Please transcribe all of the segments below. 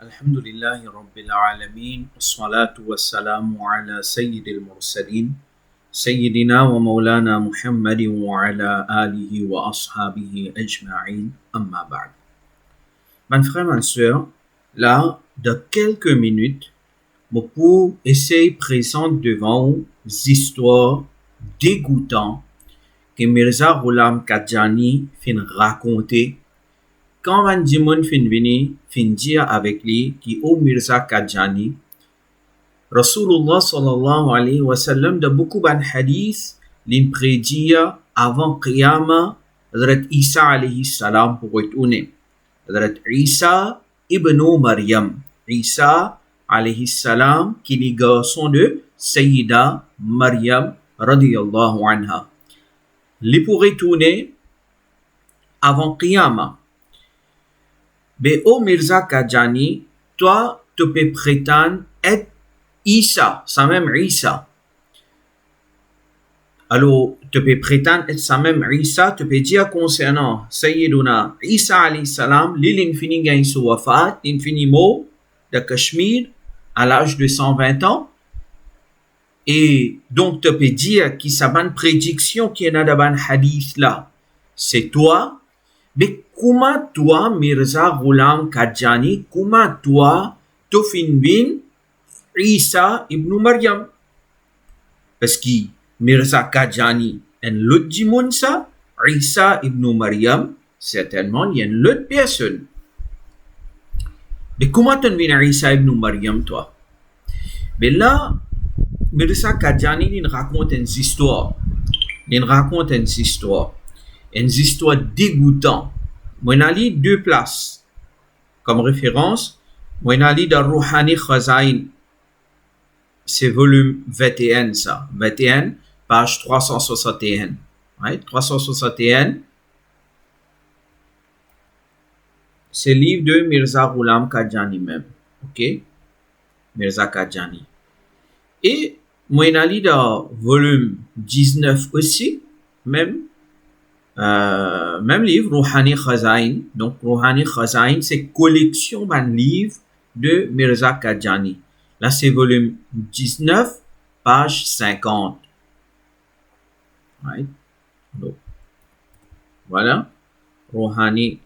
الحمد لله رب العالمين والصلاة والسلام على سيد المرسلين سيدنا ومولانا محمد وعلى آله وأصحابه أجمعين أما بعد. Mes frères, mes sœurs, là, de quelques minutes, pour essayer de présenter devant vous des histoires dégoûtantes que Mirza Ghulam Qadjani fin raconter quand Van Dimoun fin venu fin dire avec lui qui au Mirza Qadjani Rasulullah sallallahu alayhi wa sallam de beaucoup de hadiths l'in prédire avant Qiyamah Hazrat Isa alayhi salam pour retourner. Hazrat Isa ibn Maryam, Isa alayhi salam qui est garçon de Sayyida Maryam radiyallahu anha. Il pour retourner avant Qiyamah. Mais ô Mirza Qadjani, toi, tu peux prétendre être Isa, ça même Isa. Alors, tu peux prétendre être ça même Isa, tu peux dire concernant Sayyiduna Isa alayhi salam, l'infini gagne son wafat, l'infini mot de Cachemire à l'âge de 120 ans. Et donc, tu peux dire qu'il y a une prédiction qui est dans le hadith là. C'est toi. Mais comment toi, Mirza Ghulam Qadjani, comment toi, tu finis Isa ibn Maryam? Parce que Mirza Qadjani, un l'autre du monde ça, Isa ibn Maryam, certainement, il y a une autre personne. Mais comment tu finis Isa ibn Maryam, toi? Mais là, Mirza Qadjani, il raconte une histoire. Il raconte une histoire dégoûtante. Moi, j'ai deux places comme référence. Moi, j'ai dans Rouhani Khazain. C'est volume 21, ça. 21, page 361. Ouais, 361. C'est le livre de Mirza Ghulam Qadjani même. OK? Mirza Qadjani. Et moi, j'ai dans volume 19 aussi, même livre, Rouhani Khazain. Donc, Rouhani Khazain, c'est collection d'un livre de Mirza Qadjani. Là, c'est volume 19, page 50. Right? Donc, voilà. Rouhani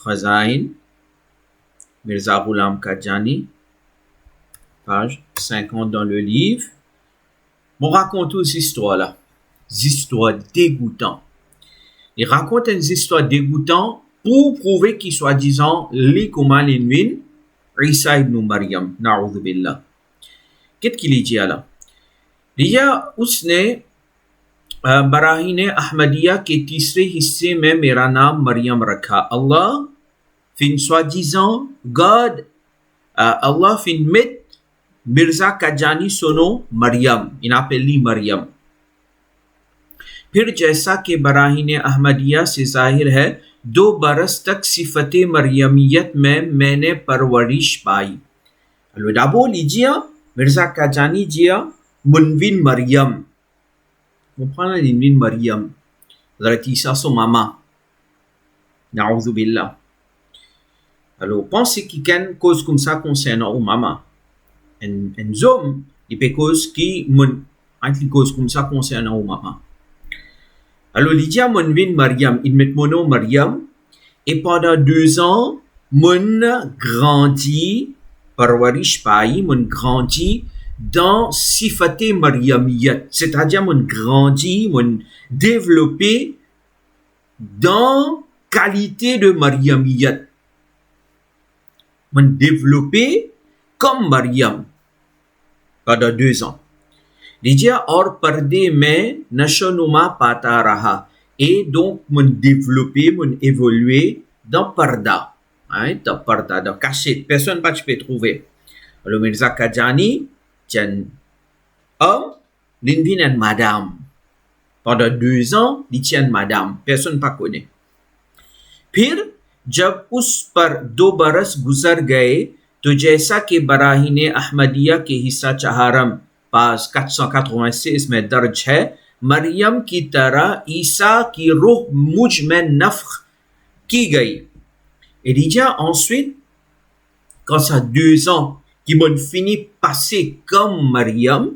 Khazain, Mirza Ghulam Qadjani, page 50 dans le livre. On raconte ces histoires-là. Des histoires dégoûtantes. Il raconte une histoire dégoûtante pour prouver qu'il soit disant les comment l'invin Isa ibn Maryam, na'udhu billah. Qu'est-ce qu'il dit là? Il y a उसने बराहीने अहमदिया के तीसरे हिस्से में मेरा नाम मरियम रखा. Allah fin soi-disant God, Allah fin met Mirza Qadjani son nom Maryam. Il appelle lui Maryam. फिर जैसा कि बराहीन अहमदिया से जाहिर है 2 बरस तक सिफत मरियमियत में मैंने परवरिश पाई. Alors d'abord il dit Mirza Qadjani dit Munvin Maryam. On prend l'invin Maryam. Hazrat Isa son maman. Na'udhu billah. Alors pensez qu'il y a une cause comme ça concernant maman. Un homme il peut cause qui une cause comme ça concernant maman. Alors, il dit à Munvin Maryam, il met mon nom Maryam, et pendant 2 ans, mon grandit, parwarish pai, mon grandit dans sifate Maryamiyat, c'est-à-dire mon grandit, mon développé dans qualité de Maryamiyat. Mon développé comme Maryam pendant 2 ans. लीजिए और पर्दे में नशोनुमा पाता रहा et donc mon développé, mon évolué dans parda, hein, dans parda, dans cachette, personne pas tu peux trouver. Alors Mirza Qadjani, tiens, homme, l'invine madame. Pendant 2 ans, il tient madame, personne pas connaît. फिर जब उस पर 2 बरस गुजर गए तो जैसा कि बराहीन अहमदिया के हिस्सा चहारम page 486 में दर्ज है मरियम की तरह ईसा की रूह मुझ में नफ्ख की गई. Et il dit ensuite quand ça 2 ans, qui vont finir passer comme Mariam,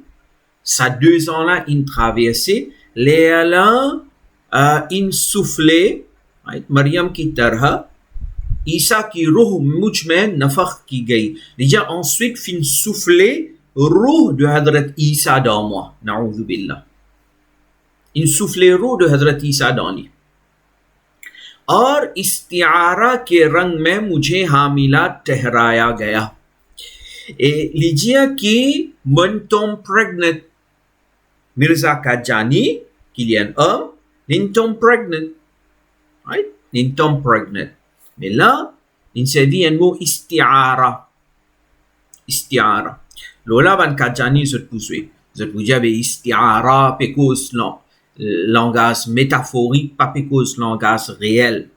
ça 2 ans-là, il traversé, les là, il soufflé, Mariam qui tarha, Isa qui roh mujmen nafakh qui gay. Déjà ensuite, fin souffler, roh de Hadrat Isa dans moi, na'oudhu billah. Il soufflé roh de Hadrat Isa dans lui. और इस्तिआरा के रंग में मुझे हामिला ठहराया गया. Et लीजिए कि मन tombe pregnant, Mirza Kajani, qu'il y a un homme, il tombe pregnant, right? Il tombe pregnant. Mais là, il s'agit un mot istiara. Istiara. Lola van Kajani se poursuit. Je vous dis, istiara, pécose, langage métaphorique, pas pécose, langage réel.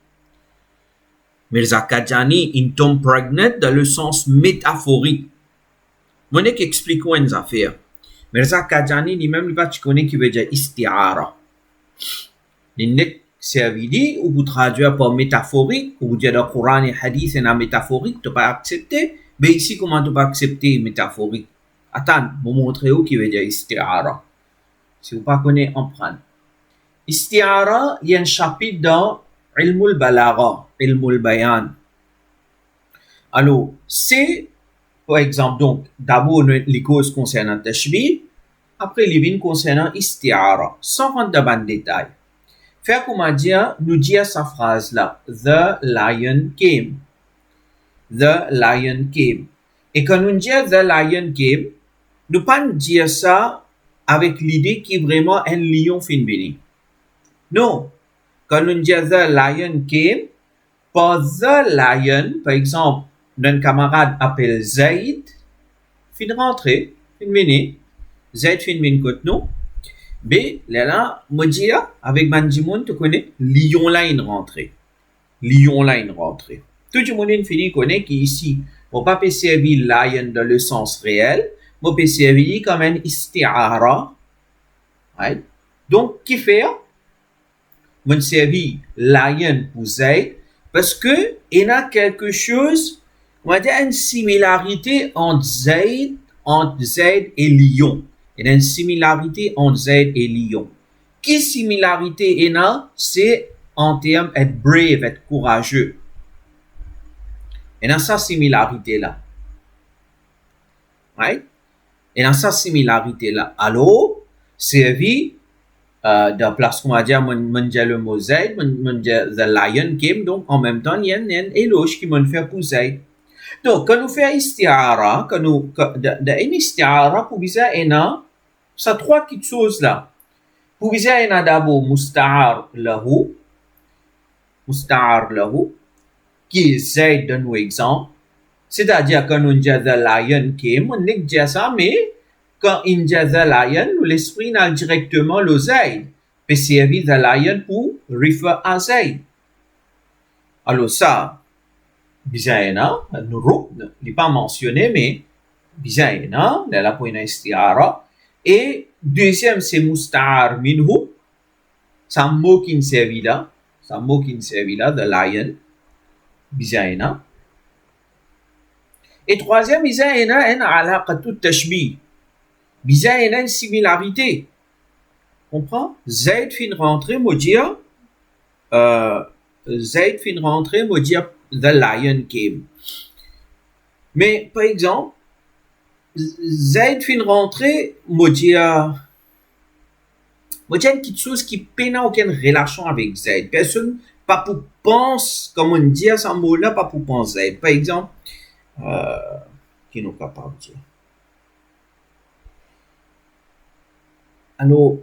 Mirza Kajani, il tombe pregnant dans le sens métaphorique. Mon explique une affaire. Mirza Kajani lui-même, il va te connaître qui veut dire istiara. Il servi ou vous traduire par métaphorique, ou vous dire le Coran et Hadith est métaphorique, tu pas accepter. Mais ici, comment tu pas accepter métaphorique? Attends, vous montrer où qui veut dire istiara. Si vous pas connaissez, en prendre. Istiara, il y a un chapitre dans Ilmul Balagha, Ilmul Bayan. Alors, c'est, par exemple, donc, d'abord, les causes concernant Tashbih, après, les vignes concernant Istiara, sans rentrer dans le détail. Faire comment dire, nous dire sa phrase là, The lion came. The lion came. Et quand nous disons The lion came, nous pas dire ça avec l'idée qu'il y a vraiment un lion fin venu. Non. Quand nous disons The lion came, par The lion, par exemple, notre camarade appelle Zaid, fin rentré, fin venu. Zaid fin venu côté nous. B, là, Modia, avec Manjimoun, tu connais, lion là, une rentrée. Lion là, une rentrée. Tout le monde fini connaît qu'ici, on pas peut servir lion dans le sens réel, on peut servir comme un istiara. Right? Donc, qui fait? On servir lion pour Zaid, parce que, il y a quelque chose, on va dire une similarité entre Zaid et lion. Il y a une similarité entre Zaid et lion. Quelle similarité il y a? C'est en termes d'être brave, être courageux. Il y a sa similarité là. Right? Il y a sa similarité là. Alors, servi de place qu'on va dire, mon dire le mot Zaid, mon dire the lion came, donc en même temps, il y a un éloge qui m'en fait pour Zaid. Donc, quand nous faisons istiara, quand nous, une istiara, pour bizarre, il y a ça trois petites choses là. Pour bizarre, il y a d'abord musta'ar lahu, qui est Zaid dans nos exemples. C'est-à-dire, quand on dit the lion came, on n'est pas ça, mais quand on dit the lion, l'esprit n'a directement le Zaid. Peut servir the lion pour référer à Zaid. Alors ça, bizarre, nous n'est pas mentionné, mais bizarre, là pour une istiara. Et deuxième, c'est musta'ar minhu. C'est un mot qui servi là. C'est un mot qui servi là, the lion. Bizarre. Et troisième, bizarre, il y a une alaqatu tashbih. Bizarre, il y a une similarité. Comprends? Zaid fin rentrée, Modia. Zaid fin rentrée, Modia, the lion came. Mais, par exemple, Zaid fin rentrée, Modia une petite chose qui n'a aucune relation avec Zaid. Personne, pas pour penser, comme on dit à ce mot-là, pas pour penser Zaid. Par exemple, qui n'est pas capable de dire. Alors,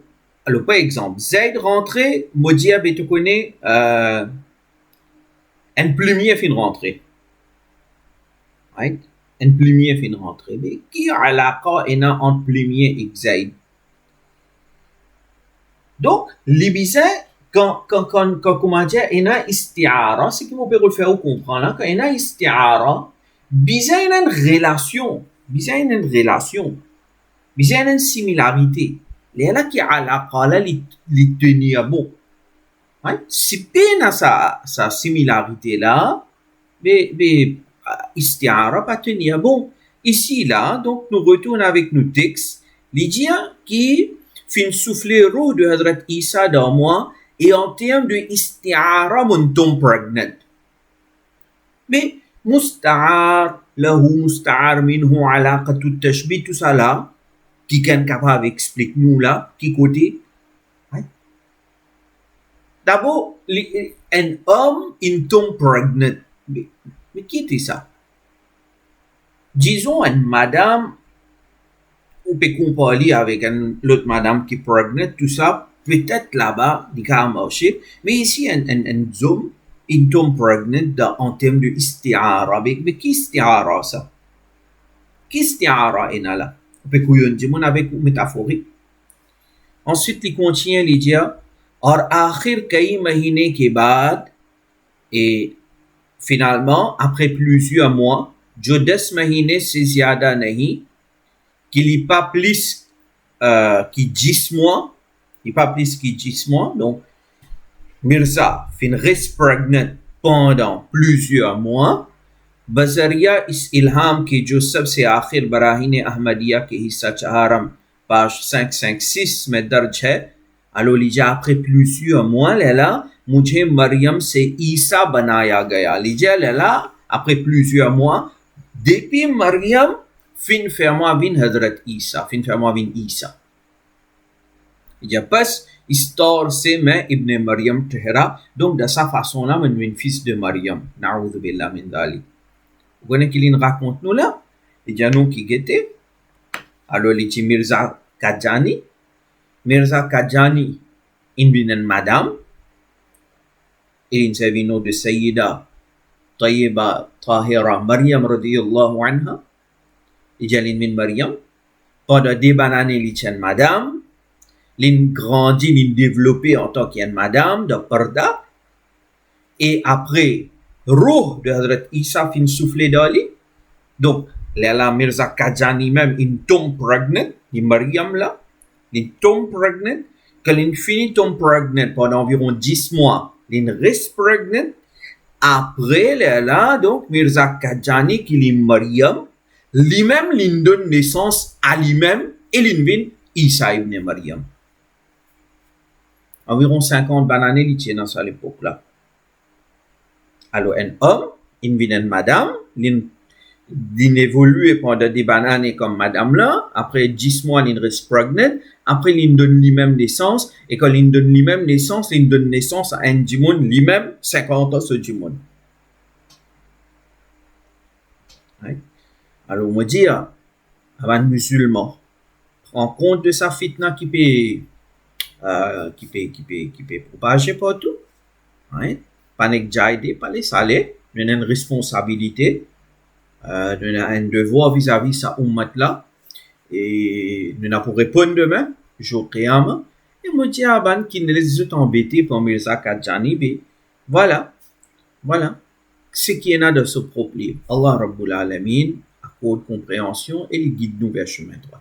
par exemple, Zaid rentré, Modia, tu connais, un plumier fin rentré. Right? Un plumier fin rentré. Mais qui a l'accord entre plumier et Zaid? Donc, les bizarres, quand comment dire, il y a istiara, c'est qu'on peut le faire comprendre, là, quand il y a istiara, bizarre, il y a une relation, bizarre, il y a une similarité. Il y a là qui a l'accord, là, les tenir bon. Right? Si peine à sa similarité là, mais, isti'ara pas tenir. Bon, ici, là, donc, nous retournons avec nos textes. Lydia qui fin souffler roux de Hadrat Isa dans moi, et en termes de isti'ara, mon tombe pregnant. Mais, musta'ar, lahu musta'ar minhu alaqatu tashbih, tout ça là, qui est capable d'expliquer nous là, qui côté. Hein? D'abord, un homme, une tombe pregnant. Mais qui était ça? Disons une madame, on peut comparer avec l'autre madame qui est pregnant, tout ça, peut-être là-bas, il a marché, mais ici, un homme, une tombe pregnant en termes de isti'ara. Mais qui isti'ara ça? Qui isti'ara est là? On peut dire, on avec une métaphorique. Ensuite, il continue, il dit, और आखिर कई महीने के बाद et finalement après plusieurs mois जो 10 महीने से ज्यादा नहीं qu'il n'y pas plus qui 10 mois il pas plus qui 10 mois donc Mirza fin reste pregnant pendant plusieurs mois बजरिया इस इल्हाम के जो सबसे आखिर बराहीन अहमदिया के हिस्सा चहारम page 556 में दर्ज है Alors, लीजिए après plusieurs mois, là, मुझे मरियम से ईसा बनाया गया. लीजिए là, après plusieurs mois, depuis Maryam, fin ferma vin Hadrat Isa, fin ferma vin Isa. लीजिए बस histoire से मैं इब्ने मरियम ठहरा. Donc, de sa façon-là, मैं un fils de Maryam. Na'oudhu billah min dhalik. Vous connaissez qu'il raconte nous là? लीजिए nous qui guettait. Alors, लीजिए Mirza Qadjani. Mirza Qadjani in binan madame in savino de Sayyida Tayyiba Tahira Maryam radiyallahu anha ijalin min Maryam pada débanane lichen madame l'in grandi l'in développé en tant qu'une madame de parda et après roh de Hazrat Isa fin soufflé d'Ali donc la Mirza Qadjani même in tombe pregnant ni Maryam là il tombe pregnant, quand il finit tombe pregnant pendant environ 10 mois, il reste pregnant. Après, là, donc, Mirza Qadjani, qui est Maryam, lui-même, il donne naissance à lui-même et il vient Isa ibn Maryam. Environ 50 bananes, il tient dans ça à l'époque-là. Alors, un homme, il vient une madame, il évolue pendant des bananes comme madame là. Après 10 mois, il reste pregnant. Après, il donne lui-même naissance. Et quand il donne lui-même naissance, il donne naissance à un djimoun lui-même, 50 ans ce djimoun. Alors, on me dit, avant musulman, prend compte de sa fitna qui peut propager partout. Pas n'exagérer, pas les salaires. Il y a une responsabilité. Un devoir vis-à-vis sa ummat là et nous n'avons pour répondre demain jour qiyamah et moi dis à ban qui ne les embêtés pour Mirza Qadjani voilà ce qui est là de ce propre livre. Allah Rabbul Alamin accorde compréhension et les guide nous vers chemin droit.